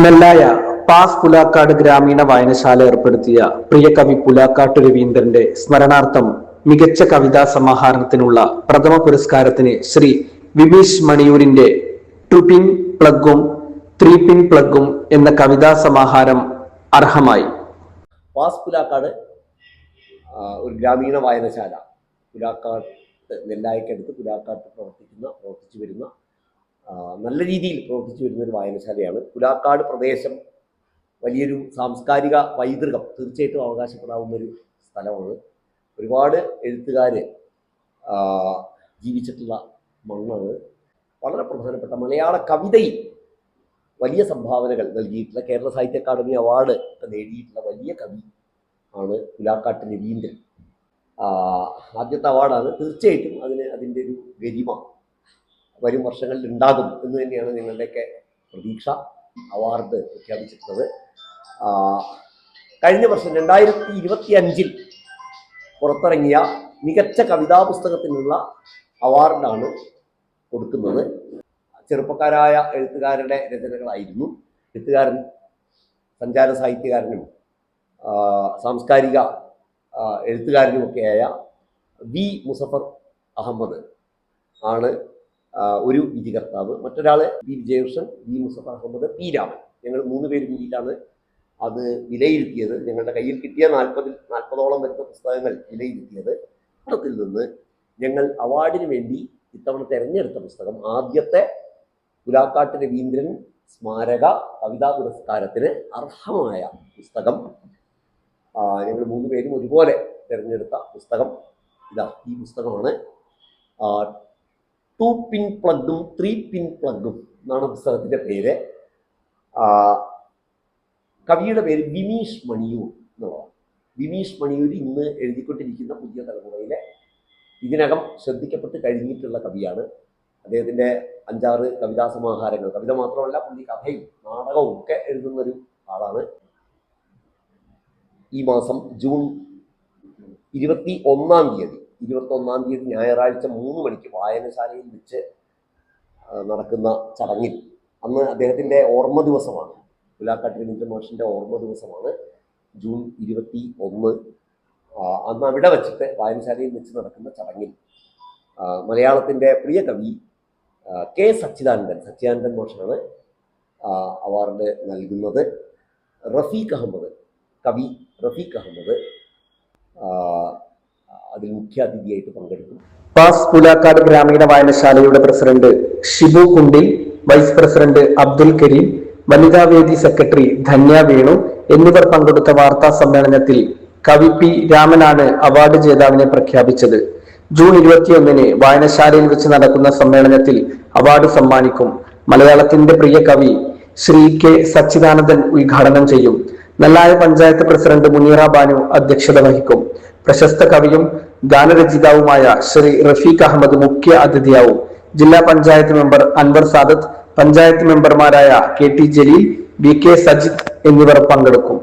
Nellaya pass Pulakkad ഗ്രാമീണ വായനശാല ഏർപ്പെടുത്തിയ പ്രിയ കവി പുലാക്കാട്ട് രവീന്ദ്രന്റെ സ്മരണാർത്ഥം മികച്ച കവിതാ സമാഹാരത്തിനുള്ള പ്രഥമ പുരസ്കാരത്തിന് ശ്രീ വിമീഷ് മണിയൂരിന്റെ ടു പിൻ പ്ലഗും ത്രീ പിൻ പ്ലഗും എന്ന കവിതാ സമാഹാരം അർഹമായി. പാസ് പുലാക്കാട് ഒരു ഗ്രാമീണ വായനശാല പുലാക്കാട്ട് നെല്ലായക്കടുത്ത് പുലാക്കാട്ട് പ്രവർത്തിച്ചു വരുന്ന നല്ല രീതിയിൽ പ്രവർത്തിച്ചു വരുന്ന ഒരു വായനശാലയാണ്. പുലാക്കാട് പ്രദേശം വലിയൊരു സാംസ്കാരിക പൈതൃകം തീർച്ചയായിട്ടും അവകാശപ്പെടാവുന്നൊരു സ്ഥലമാണ്. ഒരുപാട് എഴുത്തുകാർ ജീവിച്ചിട്ടുള്ള മണ്ണാണ്. വളരെ പ്രധാനപ്പെട്ട മലയാള കവിതയിൽ വലിയ സംഭാവനകൾ നൽകിയിട്ടുള്ള കേരള സാഹിത്യ അക്കാദമി അവാർഡ് ഒക്കെ നേടിയിട്ടുള്ള വലിയ കവി ആണ് പുലാക്കാട്ട് രവീന്ദ്രൻ. ആദ്യത്തെ അവാർഡാണ്. തീർച്ചയായിട്ടും അതിൻ്റെ ഒരു ഗരിമ വരും വർഷങ്ങളിൽ ഉണ്ടാകും എന്ന് തന്നെയാണ് ഞങ്ങളുടെയൊക്കെ പ്രതീക്ഷ. അവാർഡ് പ്രഖ്യാപിച്ചിട്ടുള്ളത് കഴിഞ്ഞ വർഷം 2025 പുറത്തിറങ്ങിയ മികച്ച കവിതാ പുസ്തകത്തിനുള്ള അവാർഡാണ് കൊടുക്കുന്നത്. ചെറുപ്പക്കാരായ എഴുത്തുകാരുടെ രചനകളായിരുന്നു. എഴുത്തുകാരൻ, സഞ്ചാര സാഹിത്യകാരനും സാംസ്കാരിക എഴുത്തുകാരനുമൊക്കെയായ വി മുസഫർ അഹമ്മദ് ആണ് ഒരു വിധികർത്താവ്. മറ്റൊരാൾ V Vijayakrishnan, V Muzaffar Ahmed, P Raman. ഞങ്ങൾ 3 പേര് കൂടിയിട്ടാണ് അത് വിലയിരുത്തിയത്. ഞങ്ങളുടെ കയ്യിൽ കിട്ടിയ 40ഓളം വരുന്ന പുസ്തകങ്ങൾ വിലയിരുത്തിയത്. അതിൽ നിന്ന് ഞങ്ങൾ അവാർഡിന് വേണ്ടി ഇത്തവണ തിരഞ്ഞെടുത്ത പുസ്തകം, ആദ്യത്തെ പുലാക്കാട്ട് രവീന്ദ്രൻ സ്മാരക കവിതാ പുരസ്കാരത്തിന് അർഹമായ പുസ്തകം, ഞങ്ങൾ 3 പേരും ഒരുപോലെ തിരഞ്ഞെടുത്ത പുസ്തകം ഈ പുസ്തകമാണ്. 2 പിൻ പ്ലഗും 3 പിൻ പ്ലഗും എന്നാണ് പുസ്തകത്തിൻ്റെ പേര്. കവിയുടെ പേര് വിമീഷ് മണിയൂർ എന്നുള്ളതാണ്. വിമീഷ് മണിയൂർ ഇന്ന് എഴുതിക്കൊണ്ടിരിക്കുന്ന പുതിയ തലമുറയിലെ ഇതിനകം ശ്രദ്ധിക്കപ്പെട്ട് കഴിഞ്ഞിട്ടുള്ള കവിയാണ്. അദ്ദേഹത്തിൻ്റെ 5-6 കവിതാ സമാഹാരങ്ങൾ, കവിത മാത്രമല്ല പുള്ളി കഥയും നാടകവും ഒക്കെ എഴുതുന്നൊരു ആളാണ്. ഈ മാസം ജൂൺ 21-ാം തീയതി ഞായറാഴ്ച 3 മണിക്ക് വായനശാലയിൽ വെച്ച് നടക്കുന്ന ചടങ്ങിൽ, അന്ന് അദ്ദേഹത്തിൻ്റെ ഓർമ്മ ദിവസമാണ്, പുലാക്കാട്ട് രവീന്ദ്രൻ മാഷിൻ്റെ ഓർമ്മ ദിവസമാണ് ജൂൺ 21. അന്ന് അവിടെ വെച്ചിട്ട് വായനശാലയിൽ വെച്ച് നടക്കുന്ന ചടങ്ങിൽ മലയാളത്തിൻ്റെ പ്രിയ കവി കെ സച്ചിദാനന്ദൻ മാഷാണ് അവാർഡ് നൽകുന്നത്. കവി റഫീഖ് അഹമ്മദ് അതിൽ മുഖ്യാതിഥിയായിട്ട് പങ്കെടുക്കും. പാസ് പുലാക്കാട് ഗ്രാമീണ വായനശാലയുടെ president Shibu Kundil, vice president Abdul Kareem, വനിതാവേദി സെക്രട്ടറി ധന്യ വേണു എന്നിവർ പങ്കെടുത്ത വാർത്താ സമ്മേളനത്തിൽ കവി പി രാമനാണ് അവാർഡ് ജേതാവിനെ പ്രഖ്യാപിച്ചത്. ജൂൺ 21 വായനശാലയിൽ വെച്ച് നടക്കുന്ന സമ്മേളനത്തിൽ അവാർഡ് സമ്മാനിക്കും. മലയാളത്തിന്റെ പ്രിയ കവി ശ്രീ കെ സച്ചിദാനന്ദൻ ഉദ്ഘാടനം ചെയ്യും. നെല്ലായ പഞ്ചായത്ത് പ്രസിഡന്റ് മുനീറ ബാനു അധ്യക്ഷത വഹിക്കും. പ്രശസ്ത കവിയും ഗാനരചയിതാവുമായ ശ്രീ റഫീഖ് അഹമ്മദ് മുഖ്യ അതിഥിയാവും. ജില്ലാ പഞ്ചായത്ത് മെമ്പർ അൻവർ സാദത്ത്, പഞ്ചായത്ത് മെമ്പർമാരായ K T Jaleel, V K Sajith എന്നിവർ പങ്കെടുക്കും.